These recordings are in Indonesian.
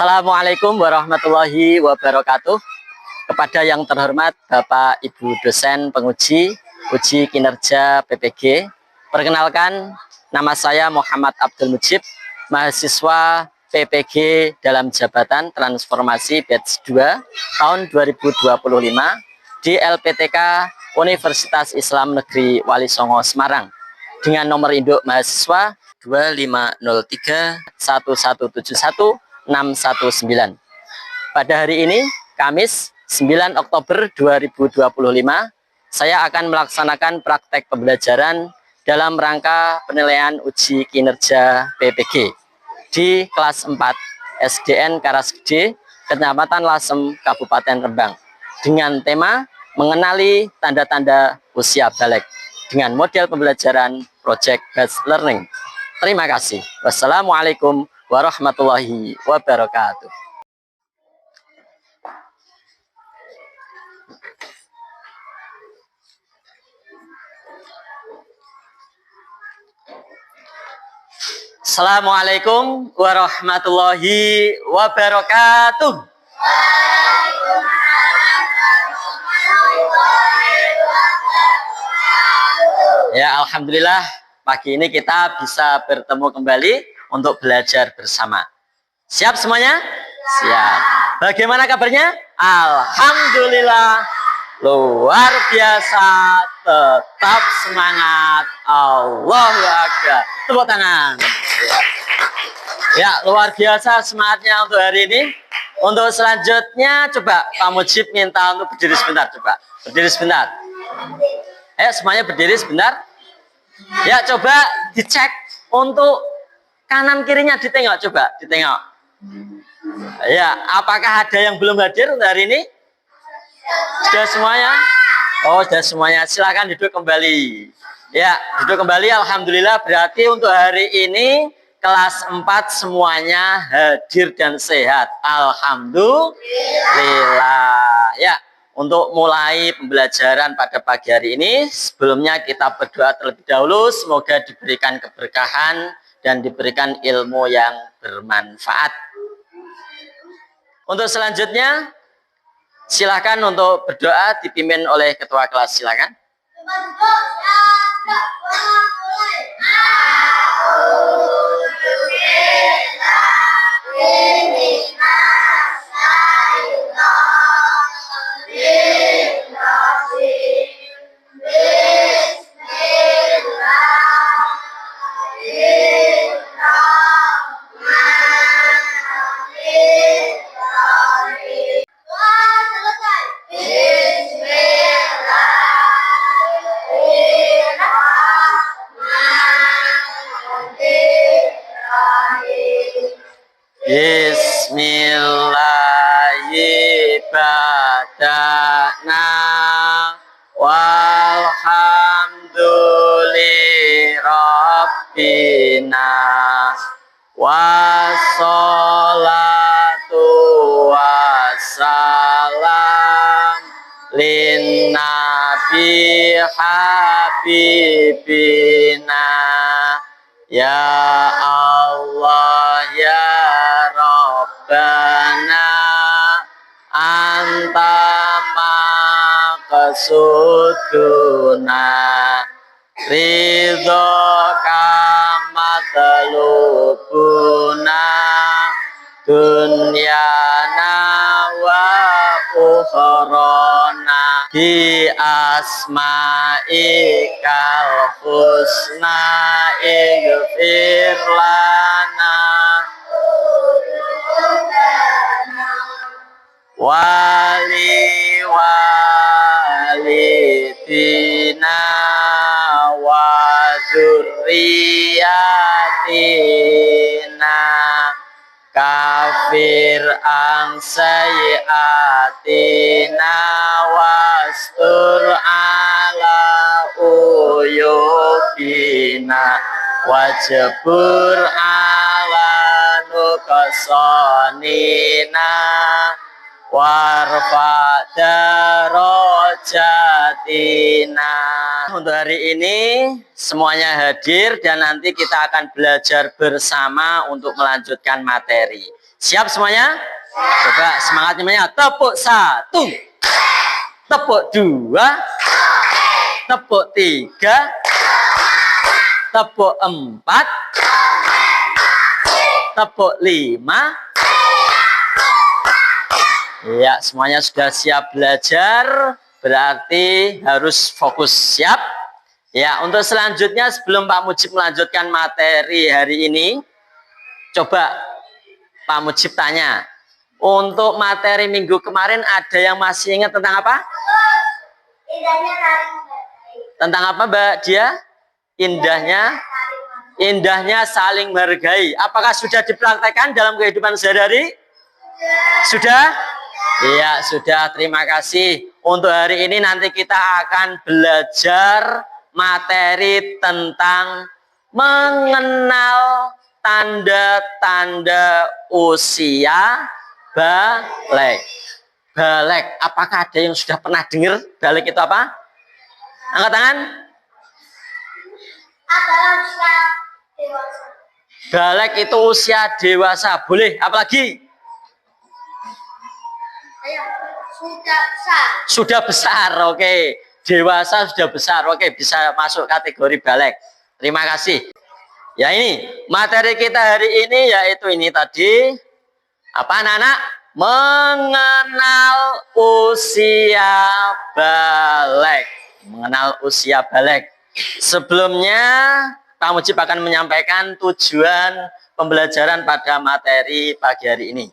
Assalamualaikum warahmatullahi wabarakatuh. Kepada yang terhormat Bapak Ibu dosen penguji uji kinerja PPG, perkenalkan nama saya Muhammad Abdul Mujib, mahasiswa PPG dalam jabatan transformasi batch 2 tahun 2025 di LPTK Universitas Islam Negeri Wali Songo Semarang dengan nomor induk mahasiswa 25031171 619. Pada hari ini, Kamis 9 Oktober 2025, saya akan melaksanakan praktek pembelajaran dalam rangka penilaian uji kinerja PPG di kelas 4 SDN Karasgede, Kecamatan Lasem, Kabupaten Rembang, dengan tema mengenali tanda-tanda usia balik dengan model pembelajaran Project Based Learning. Terima kasih. Wassalamualaikum warahmatullahi wabarakatuh. Assalamualaikum warahmatullahi wabarakatuh. Ya, alhamdulillah pagi ini kita bisa bertemu kembali untuk belajar bersama. Siap semuanya? Siap. Bagaimana kabarnya? Alhamdulillah luar biasa, tetap semangat. Allahu Akbar. Tepuk tangan. Ya, luar biasa semangatnya untuk hari ini. Untuk selanjutnya coba Pak Mujib minta untuk berdiri sebentar, coba. Berdiri sebentar. Ayo semuanya berdiri sebentar. Ya, coba dicek untuk kanan kirinya, ditengok, coba ditengok. Ya, apakah ada yang belum hadir untuk hari ini? Sudah semuanya? Oh, sudah semuanya. Silakan duduk kembali. Ya, duduk kembali. Alhamdulillah, berarti untuk hari ini kelas 4 semuanya hadir dan sehat. Alhamdulillah. Ya, untuk mulai pembelajaran pada pagi hari ini, sebelumnya kita berdoa terlebih dahulu. Semoga diberikan keberkahan dan diberikan ilmu yang bermanfaat. Untuk selanjutnya, silakan untuk berdoa dipimpin oleh ketua kelas. Silakan. Bismillahirrahmanirrahim. Walhamdulillahirrabbina wassalatu wassalam linnabi habibina ya Allah ya Rabbana anta maqsuduna ridho kamatalubuna dunyana wa ukhrana bi asma'ikal husna ighfir lana wali walidina wa dzurriyyatina kafir an sayyiatina wastur ala uyubina wajbur ala nuqsanina warfa darajatina. Untuk hari ini semuanya hadir dan nanti kita akan belajar bersama untuk melanjutkan materi. Siap semuanya? Coba semangatnya, tepuk 1, tepuk 2, tepuk 3, tepuk 4, tepuk 5. Ya, semuanya sudah siap belajar, berarti harus fokus. Siap? Ya, untuk selanjutnya sebelum Pak Mujib melanjutkan materi hari ini, coba Pak Mujib tanya, untuk materi minggu kemarin ada yang masih ingat tentang apa? Tentang apa, Mbak Dia? Indahnya saling menghargai. Apakah sudah dipraktekkan dalam kehidupan sehari-hari? Sudah? Iya, sudah. Terima kasih. Untuk hari ini nanti kita akan belajar materi tentang mengenal tanda-tanda usia balik. Balik. Apakah ada yang sudah pernah dengar balik itu apa? Angkat tangan. Balik itu usia dewasa. Boleh. Apalagi? Sudah besar, oke. Dewasa sudah besar, oke, bisa masuk kategori balik. Terima kasih. Ya, ini materi kita hari ini yaitu ini tadi. Apa anak-anak? Mengenal usia balik. Mengenal usia balik. Sebelumnya Pak Mujib akan menyampaikan tujuan pembelajaran pada materi pagi hari ini.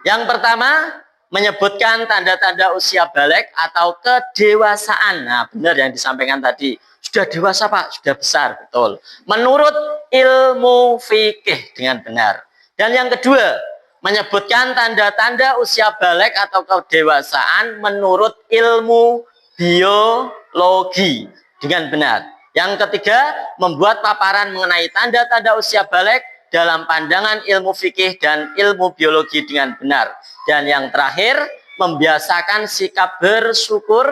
Yang pertama, menyebutkan tanda-tanda usia balik atau kedewasaan. Nah, benar yang disampaikan tadi. Sudah dewasa, Pak. Sudah besar. Betul. Menurut ilmu fikih dengan benar. Dan yang kedua, menyebutkan tanda-tanda usia balik atau kedewasaan menurut ilmu biologi dengan benar. Yang ketiga, membuat paparan mengenai tanda-tanda usia balik dalam pandangan ilmu fikih dan ilmu biologi dengan benar. Dan yang terakhir, membiasakan sikap bersyukur,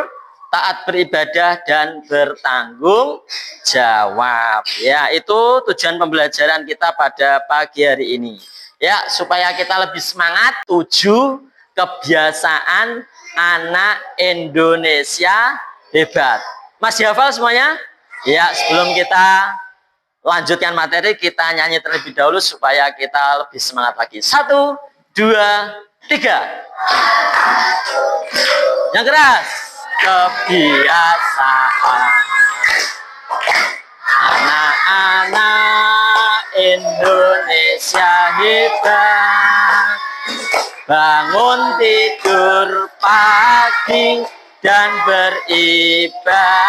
taat beribadah, dan bertanggung jawab. Ya, itu tujuan pembelajaran kita pada pagi hari ini. Ya, supaya kita lebih semangat, 7 kebiasaan anak Indonesia hebat. Masih hafal semuanya? Ya, sebelum kita lanjutkan materi, kita nyanyi terlebih dahulu supaya kita lebih semangat lagi. 1, 2, 3. Yang keras. Kebiasaan anak-anak Indonesia hebat. Bangun tidur pagi dan beribadah,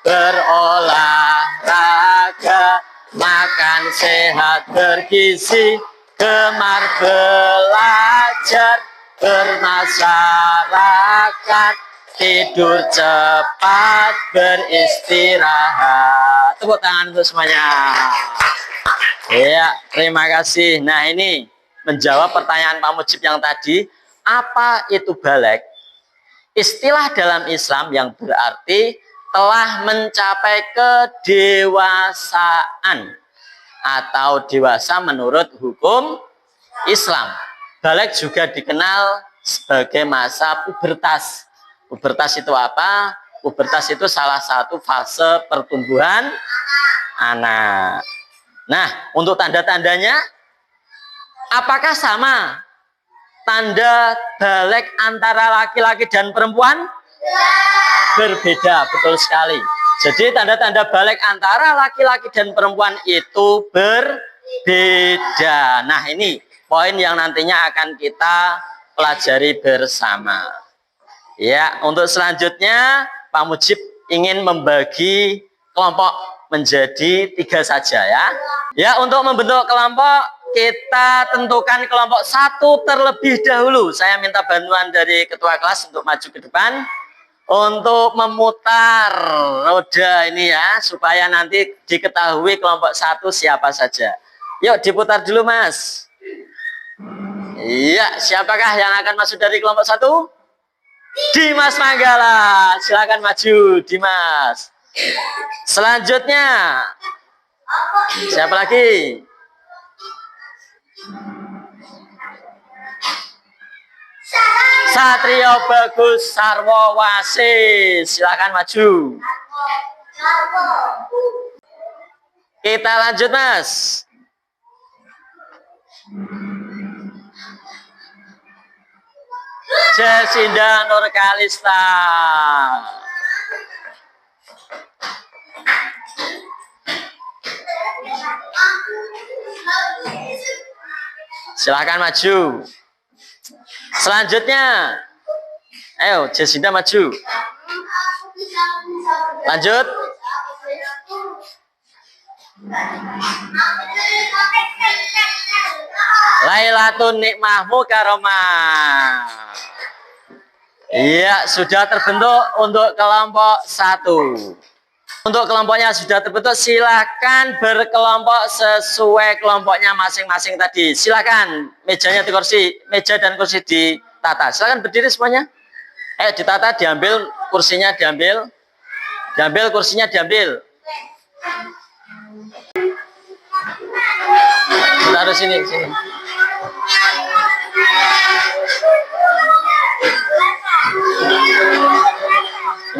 berolahraga, makan sehat bergizi, gemar belajar, bermasyarakat, tidur cepat, beristirahat. Tepuk tangan untuk semuanya. Ya, terima kasih. Nah, ini menjawab pertanyaan Pak Mujib yang tadi, apa itu balik? Istilah dalam Islam yang berarti telah mencapai kedewasaan atau dewasa menurut hukum Islam. Balik juga dikenal sebagai masa pubertas. Pubertas itu apa? Pubertas itu salah satu fase pertumbuhan anak. Nah, untuk tanda-tandanya, apakah sama tanda balik antara laki-laki dan perempuan? Berbeda, betul sekali. Jadi tanda-tanda balik antara laki-laki dan perempuan itu berbeda. Nah, ini poin yang nantinya akan kita pelajari bersama. Ya, untuk selanjutnya Pak Mujib ingin membagi kelompok menjadi 3 saja ya. Ya, untuk membentuk kelompok kita tentukan kelompok 1 terlebih dahulu. Saya minta bantuan dari ketua kelas untuk maju ke depan untuk memutar roda ini ya, supaya nanti diketahui kelompok 1 siapa saja. Yuk diputar dulu, Mas. Iya, siapakah yang akan masuk dari kelompok 1? Dimas Manggala, silakan maju Dimas. Selanjutnya siapa lagi? Satrio Bagus Sarwo Wasis. Silakan maju. Kita lanjut, Mas. Jasinda Nur Kalista. Silakan maju. Selanjutnya, ayo Jasinda maju. Lanjut. Lailatun Nikmahmu Karomah. Iya, sudah terbentuk untuk kelompok 1. Untuk kelompoknya sudah terbentuk, silakan berkelompok sesuai kelompoknya masing-masing tadi. Silakan mejanya di kursi, meja dan kursi ditata. Silakan berdiri semuanya. Ditata, diambil kursinya, diambil kursinya, diambil. Taruh sini.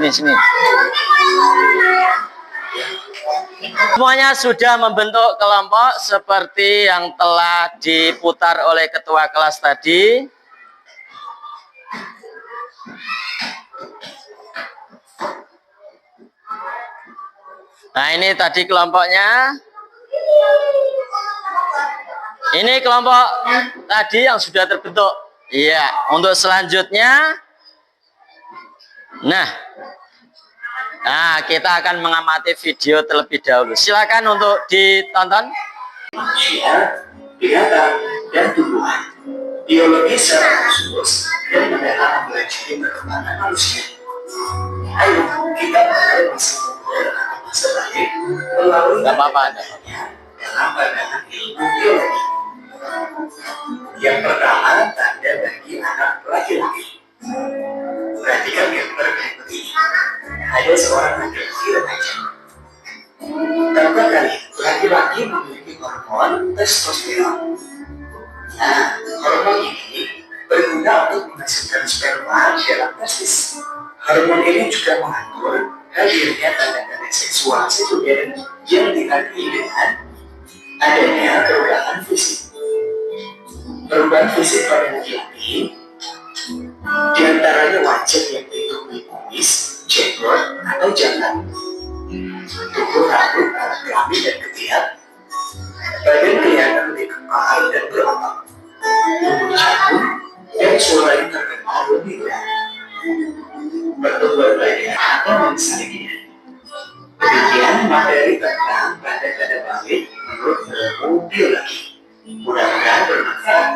Sini. Semuanya sudah membentuk kelompok seperti yang telah diputar oleh ketua kelas tadi. Nah, ini tadi kelompoknya. Ini kelompok tadi yang sudah terbentuk. Iya, untuk selanjutnya. Nah, kita akan mengamati video terlebih dahulu. Silakan untuk ditonton. Manusia, binatang, dan tumbuhan. Biologi secara khusus dan mendalam mempelajari perkembangan manusia. Ayo kita mulai masa muda atau masa baik melalui dalam pandangan ilmu biologi. Yang pertama, tanda bagi anak laki-laki. Perhatikan gambar berikut ini. Ada seorang laki-laki remaja. Tanpa kali laki-laki memiliki hormon testosteron. Nah, hormon ini berguna untuk menghasilkan sperma dalam testis. Hormon ini juga mengatur hadirnya tanda-tanda seksual sekunder yang ditandai dengan adanya perubahan fisik. Perubahan fisik pada laki-laki diantaranya wajah yang ditutupi kumis, jenggot, atau jantan, tumbuh rambut pada kelamin dan ketiak, badan kelihatan lebih kekal dan berotot, tubuh jagung, dan suaranya terkenal lebih berat. Pertumbuhan badan atau misalnya. Demikian materi tentang tanda-tanda balik menurut ilmu biologi. Mudah-mudahan bermanfaat.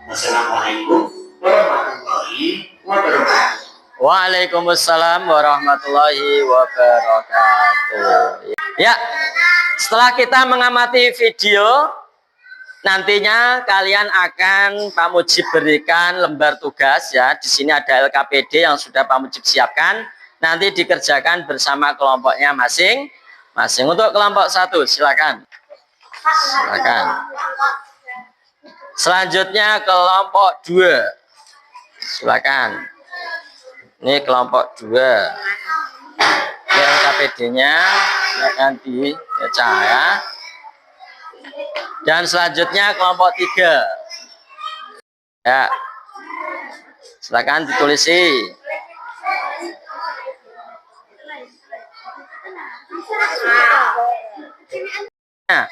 Wassalamualaikum warahmatullahi wabarakatuh. Waalaikumsalam warahmatullahi wabarakatuh. Ya, setelah kita mengamati video, nantinya kalian akan Pak Mujib berikan lembar tugas ya. Di sini ada LKPD yang sudah Pak Mujib siapkan. Nanti dikerjakan bersama kelompoknya masing-masing. Untuk kelompok 1, silakan. Selanjutnya kelompok 2. Silakan. Ini kelompok 2. Ini LKPD-nya akan dibaca ya. Dan selanjutnya kelompok 3. Ya. Silakan ditulisi. Nah,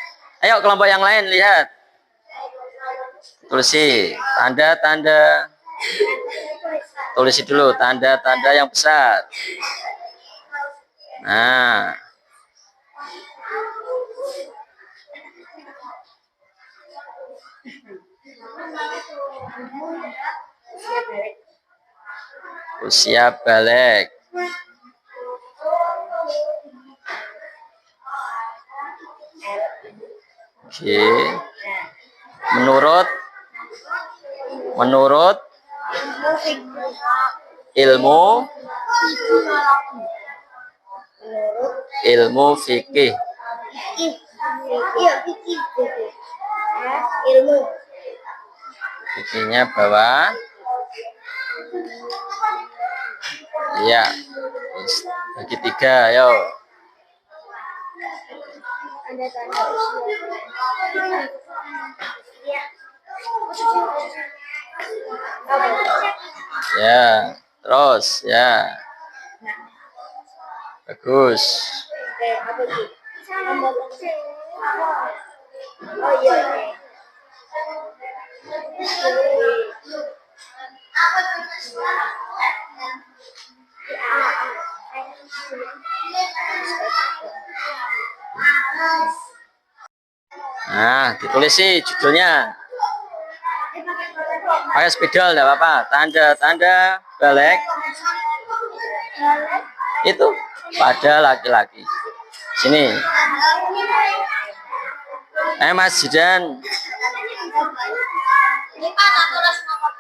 ayo kelompok yang lain lihat. Tulisi tanda-tanda. Tulisi dulu tanda-tanda yang besar. Nah. Usia balik. Oke. Menurut ilmu fikih. Fikihnya bawah. Iya. Terus bagi 3, ayo. Ada tanda usia. Ya, terus ya. Bagus. Oke, apa sih? Oh iya. Nah, ditulis sih judulnya. Pakai spidol enggak apa-apa. Tanda-tanda balik itu pada laki-laki. Sini. Mas Jidan. Ini Pak, tak tulis nomor.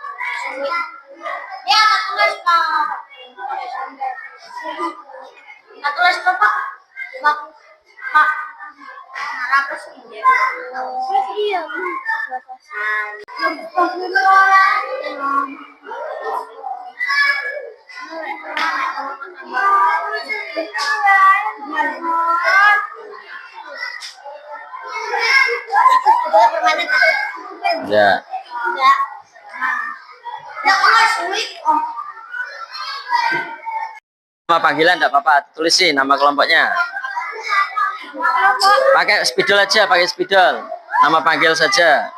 Ya, tak tulis Pak. Tak tulis Pak. Pak. Pak. Ratus ini. Iya. Permanen ada? Ya. Enggak. Enggak kelas week. Nama panggilan enggak apa-apa. Tulis sih nama kelompoknya. Pakai spidol aja, pakai spidol. Nama panggil saja.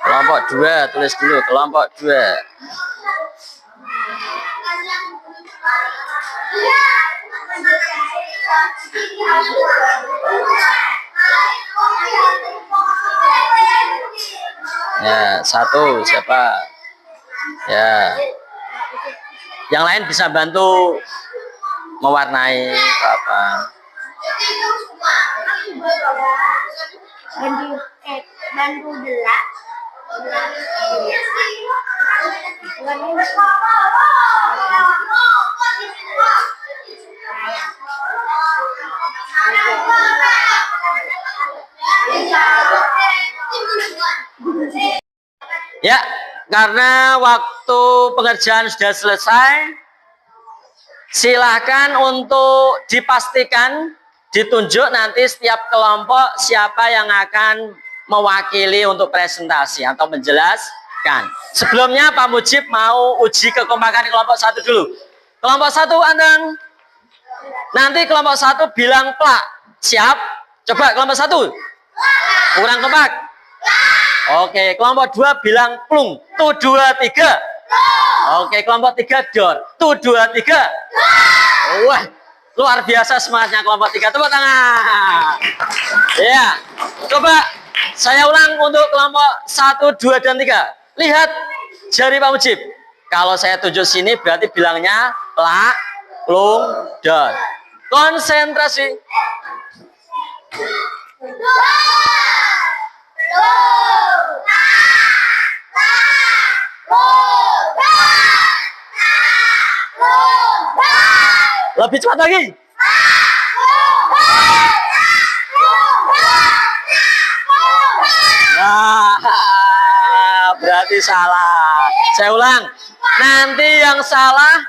Kelompok 2, tulis dulu kelompok 2. Ya, 1 siapa? Ya. Yang lain bisa bantu mewarnai apa? Bantu delak. Ya, karena waktu pengerjaan sudah selesai, silahkan untuk dipastikan, ditunjuk nanti setiap kelompok siapa yang akan mewakili untuk presentasi atau menjelaskan. Sebelumnya Pak Mujib mau uji kekompakan kelompok 1 dulu. Kelompok 1 Andang. Nanti kelompok 1 bilang plak. Siap? Coba kelompok 1. Kurang kompak. Oke, kelompok 2 bilang plung. Tuh 2 3. Oke, kelompok 3 dor. Tuh 2 3. Wah, luar biasa semangatnya kelompok 3. Tepuk tangan. Ya. Coba saya ulang untuk kelompok 1, 2 dan 3. Lihat jari Pak Mujib. Kalau saya tunjuk sini berarti bilangnya plak, plung, dor. Konsentrasi. Lebih cepat lagi. Nah, berarti salah. Saya ulang. Nanti yang salah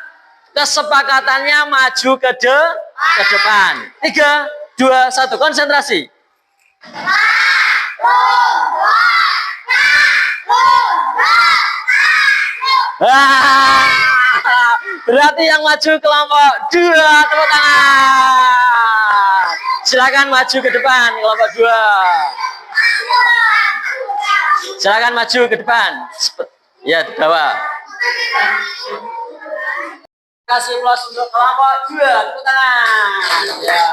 kesepakatannya maju ke depan. 3, 2, 1. Konsentrasi. Berarti yang maju kelompok 2, tepuk tangan. Silakan maju ke depan kelompok 2. Silakan maju ke depan. Ya, di bawah. Kasih plus untuk kelompok 2, tepuk tangan. Ya.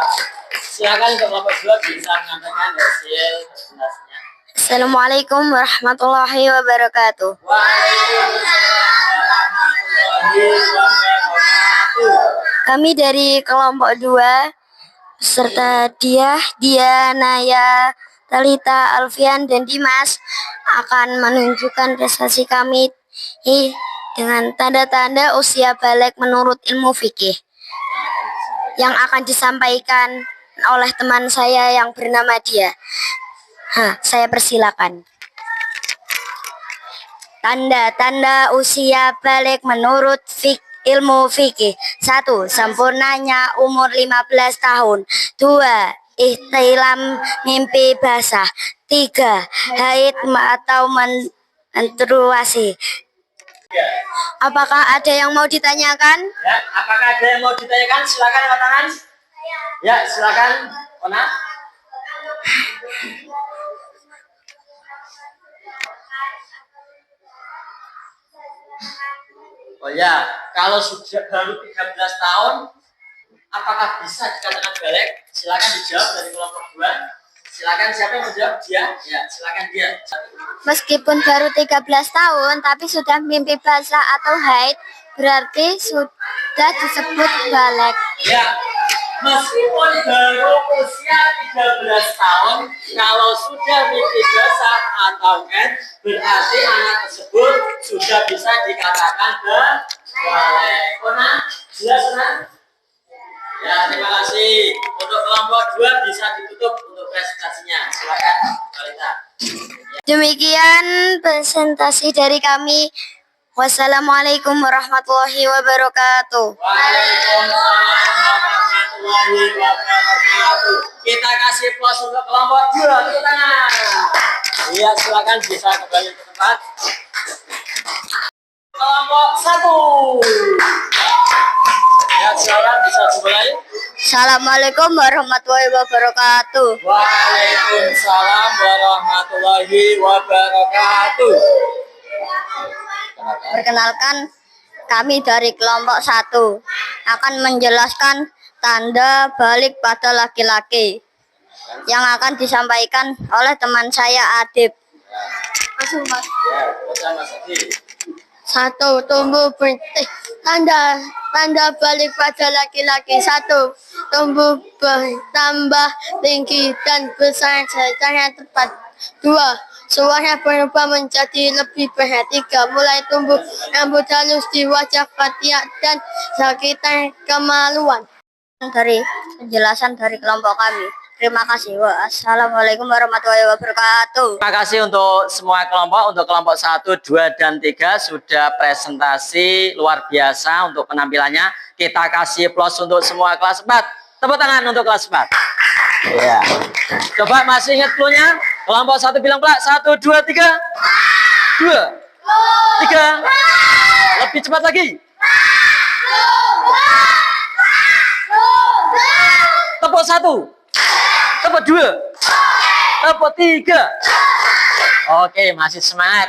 Silakan untuk kelompok 2 bisa menyampaikan hasil presentasinya. Assalamualaikum warahmatullahi wabarakatuh. Kami dari kelompok 2 beserta Dia, Naya, Talita, Alfian, dan Dimas akan menunjukkan prestasi kami dengan tanda-tanda usia balik menurut ilmu fikih yang akan disampaikan oleh teman saya yang bernama Dia. Saya persilakan. Tanda-tanda usia balik menurut ilmu fikih. 1. Sempurnanya umur 15 tahun. 2. Ihtilam mimpi basah. 3. Haid atau menstruasi. Apakah ada yang mau ditanyakan? Ya, apakah ada yang mau ditanyakan? Silakan angkat tangan. Ya, silakan. Ona. Oh ya, kalau sudah baru 13 tahun, apakah bisa dikatakan balik? Silakan dijawab dari kelompok 2. Silakan, siapa yang menjawab? Dia? Ya, silakan dia. Meskipun baru 13 tahun, tapi sudah mimpi basah atau haid, berarti sudah disebut balik. Ya, meskipun baru usia 13 tahun, kalau sudah mimpi basah atau haid, berarti anak tersebut sudah bisa dikatakan balik. Ona, jelas Ona? Ya, terima kasih. Untuk kelompok 2 bisa ditutup untuk presentasinya. Silakan, Balita. Demikian presentasi dari kami. Wassalamualaikum warahmatullahi wabarakatuh. Waalaikumsalam warahmatullahi wabarakatuh. Kita kasih plus untuk kelompok 2. Tepuk tangan. Iya, silakan bisa kembali ke tempat. Kelompok 1. Ya, silakan bisa dimulai. Assalamualaikum warahmatullahi wabarakatuh. Waalaikumsalam warahmatullahi wabarakatuh. Perkenalkan, kami dari kelompok 1 akan menjelaskan tanda balik pada laki-laki yang akan disampaikan oleh teman saya Adib. Masuk, Mas. Ya, bersama Mas Adi. 1. Tumbuh tanda balik pada laki-laki. 1. Tumbuh bertambah tinggi dan besar secara tepat. 2. Suara berubah menjadi lebih berat. 3. Mulai tumbuh rambut halus di wajah ketiak dan sekitar kemaluan. Dari penjelasan dari kelompok kami. Terima kasih. Wassalamualaikum warahmatullahi wabarakatuh. Terima kasih untuk semua kelompok. Untuk kelompok 1, 2, dan 3 sudah presentasi luar biasa untuk penampilannya. Kita kasih plus untuk semua kelas 4. Tepuk tangan untuk kelas 4. Ya. Coba masih ingat clue-nya? Kelompok 1 bilang pula 1, 2, 3. 2, 3. Lebih cepat lagi. Tepuk 1. Tepuk 2. Tepuk 3. Oke, masih semangat.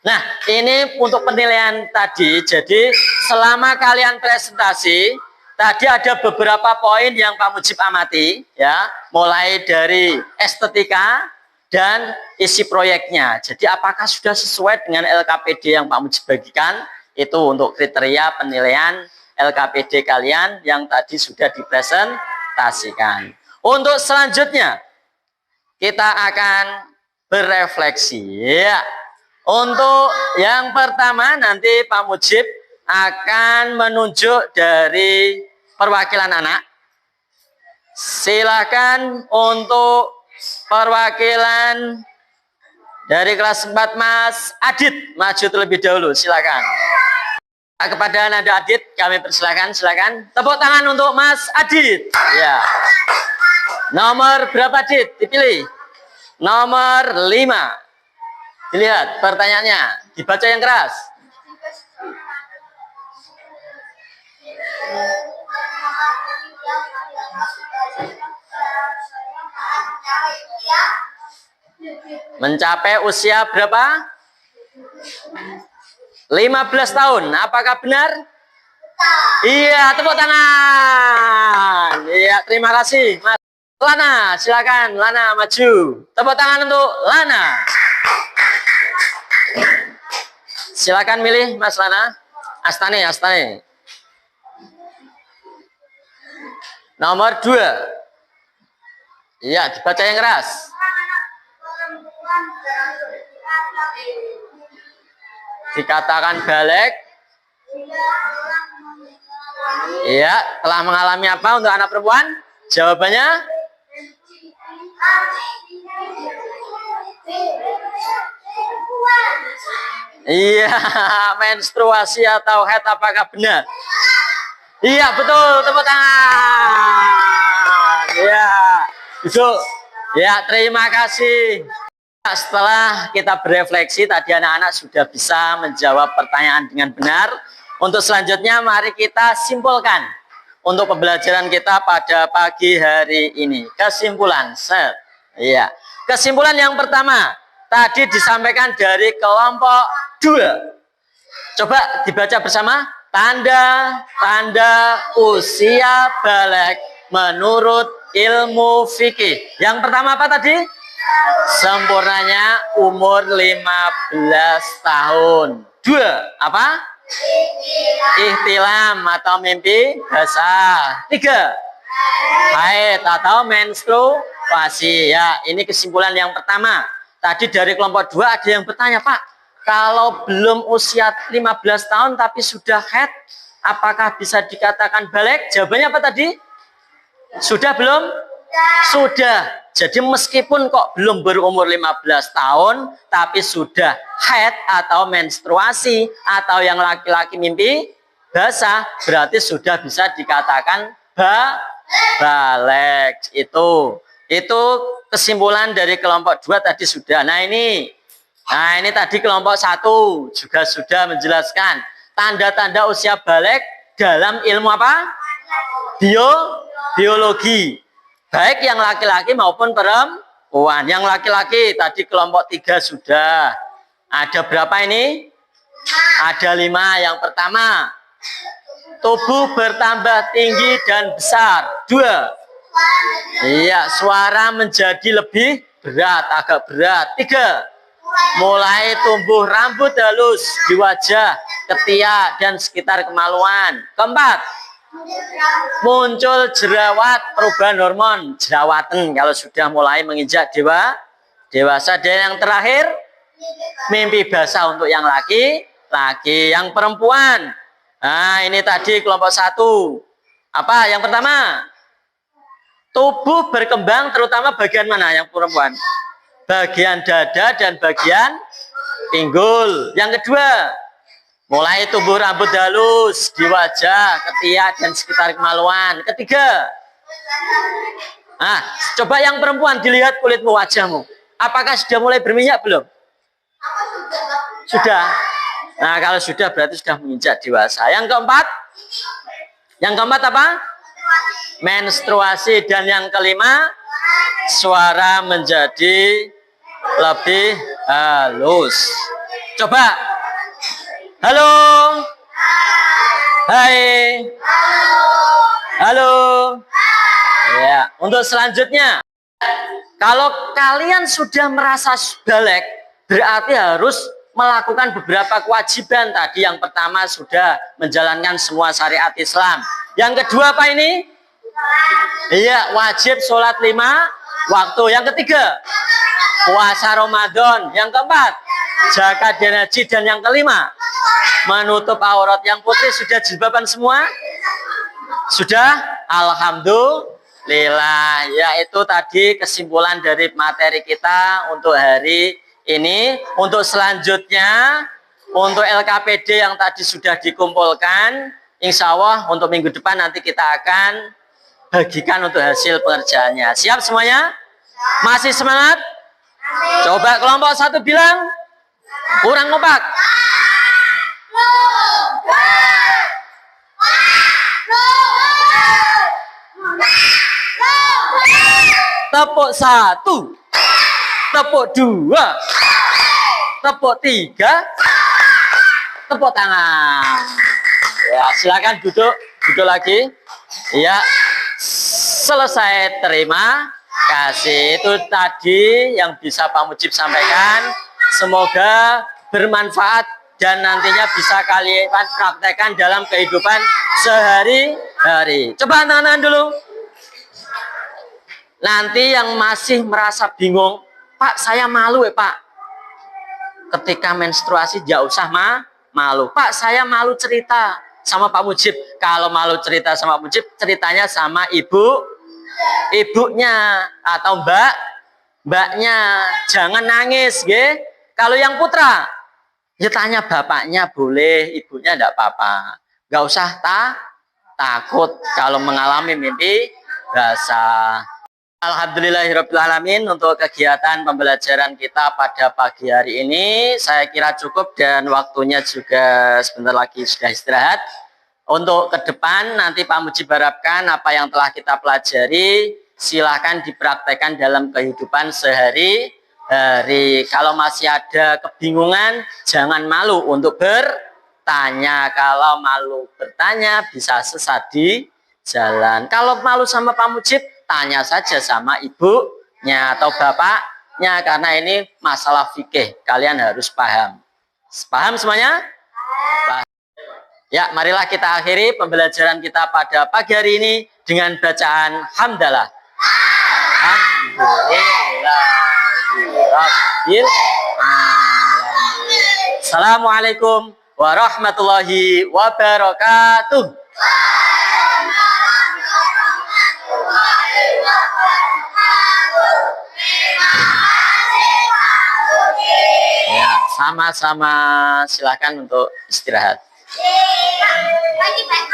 Nah, ini untuk penilaian tadi. Jadi, selama kalian presentasi, tadi ada beberapa poin yang Pak Mujib amati, ya, mulai dari estetika dan isi proyeknya. Jadi, apakah sudah sesuai dengan LKPD yang Pak Mujib bagikan? Itu untuk kriteria penilaian LKPD kalian yang tadi sudah dipresentasikan. Untuk selanjutnya, kita akan berefleksi. Ya. Untuk yang pertama, nanti Pak Mujib akan menunjuk dari perwakilan anak. Silakan untuk perwakilan dari kelas 4 Mas Adit maju terlebih dahulu. Silakan. Kepada Nada Adit kami persilakan. Silakan. Tepuk tangan untuk Mas Adit. Ya. Nomor berapa, Dit? Dipilih. Nomor 5. Dilihat pertanyaannya. Dibaca yang keras. Mencapai usia berapa? 15 tahun. Apakah benar? Iya, tepuk tangan. Iya, terima kasih, Mas. Lana, silakan. Lana maju. Tepuk tangan untuk Lana. Silakan milih Mas Lana. Astane, Astane. Nomor 2. Iya, dibaca yang keras. Dikatakan balik. Iya, telah mengalami apa untuk anak perempuan? Jawabannya? Iya, menstruasi atau haid apakah benar? Iya, betul. Tepuk tangan. Iya. Duduk. Ya, terima kasih. Setelah kita berefleksi, tadi anak-anak sudah bisa menjawab pertanyaan dengan benar. Untuk selanjutnya, mari kita simpulkan untuk pembelajaran kita pada pagi hari ini. Kesimpulan, set. Iya. Kesimpulan yang pertama, tadi disampaikan dari kelompok 2. Coba dibaca bersama. Tanda-tanda usia balik menurut ilmu fikih. Yang pertama apa tadi? Sempurnanya umur 15 tahun. 2, apa? Ihtilam atau mimpi basah. 3, haid atau menstruasi. Ya, ini kesimpulan yang pertama. Tadi dari kelompok 2 ada yang bertanya, Pak, kalau belum usia 15 tahun tapi sudah haid, apakah bisa dikatakan balik? Jawabannya apa tadi? Sudah belum? Sudah. Jadi meskipun kok belum berumur 15 tahun, tapi sudah haid atau menstruasi, atau yang laki-laki mimpi basah, berarti sudah bisa dikatakan balik. Itu kesimpulan dari kelompok 2 tadi sudah. Nah ini tadi kelompok 1 juga sudah menjelaskan tanda-tanda usia balik dalam ilmu apa? Biologi. Baik yang laki-laki maupun perempuan. Yang laki-laki tadi kelompok 3 sudah. Ada berapa ini? Ada 5. Yang pertama, tubuh bertambah tinggi dan besar. 2. Iya, suara menjadi lebih berat, agak berat. 3. Mulai tumbuh rambut halus di wajah, ketiak, dan sekitar kemaluan. 4. Muncul jerawat, perubahan hormon, jerawatan kalau sudah mulai menginjak dewasa. Dan yang terakhir, mimpi basah untuk yang laki-laki. Yang perempuan, nah ini tadi kelompok 1. Apa yang pertama? Tubuh berkembang, terutama bagian mana yang perempuan? Bagian dada dan bagian pinggul. Yang kedua, mulai tumbuh rambut halus di wajah, ketiak, dan sekitar kemaluan. Ketiga, coba yang perempuan dilihat kulitmu, wajahmu. Apakah sudah mulai berminyak belum? Sudah. Nah, kalau sudah berarti sudah menginjak dewasa. Yang keempat apa? Menstruasi. Dan yang kelima, suara menjadi lebih halus. Coba. Halo. Hai. Halo. Ya, untuk selanjutnya, kalau kalian sudah merasa balik, berarti harus melakukan beberapa kewajiban. Tadi yang pertama sudah menjalankan semua syariat Islam. Yang kedua apa ini? Iya, wajib sholat 5 waktu. Yang ketiga, puasa Ramadan. Yang keempat, zakat dan haji. Dan yang kelima, menutup aurat. Yang putri sudah jilbaban semua? Sudah? Alhamdulillah. Ya, itu tadi kesimpulan dari materi kita untuk hari ini. Untuk selanjutnya, untuk LKPD yang tadi sudah dikumpulkan, insya Allah untuk minggu depan nanti kita akan bagikan untuk hasil pengerjaannya. Siap semuanya? Masih semangat? Coba kelompok 1 bilang, kurang kompak. Tepuk 1, tepuk 2, tepuk 3, tepuk tangan. Ya, silakan duduk lagi. Ya, selesai, terima kasih. Itu tadi yang bisa Pak Mujib sampaikan. Semoga bermanfaat dan nantinya bisa kalian praktekkan dalam kehidupan sehari-hari. Coba tangan dulu. Nanti yang masih merasa bingung, Pak saya malu ya Pak. Ketika menstruasi gak usah malu. Pak saya malu cerita sama Pak Mujib. Kalau malu cerita sama Pak Mujib, ceritanya sama ibunya atau mbaknya. Jangan nangis, ge. Kalau yang putra, ya tanya bapaknya boleh, ibunya enggak apa-apa. Gak usah takut kalau mengalami mimpi basah. Alhamdulillahirrahmanirrahim, untuk kegiatan pembelajaran kita pada pagi hari ini saya kira cukup dan waktunya juga sebentar lagi sudah istirahat. Untuk ke depan nanti Pak Mujib harapkan apa yang telah kita pelajari silahkan dipraktekkan dalam kehidupan sehari-hari. Kalau masih ada kebingungan jangan malu untuk bertanya. Kalau malu bertanya bisa sesat di jalan. Kalau malu sama Pak Mujib tanya saja sama ibunya atau bapaknya karena ini masalah fikih. Kalian harus paham. Paham semuanya? Paham. Ya, marilah kita akhiri pembelajaran kita pada pagi hari ini dengan bacaan hamdalah. Alhamdulillahirabbil alamin. Assalamualaikum warahmatullahi wabarakatuh. Ya, sama-sama, silakan untuk istirahat. Bagi baik.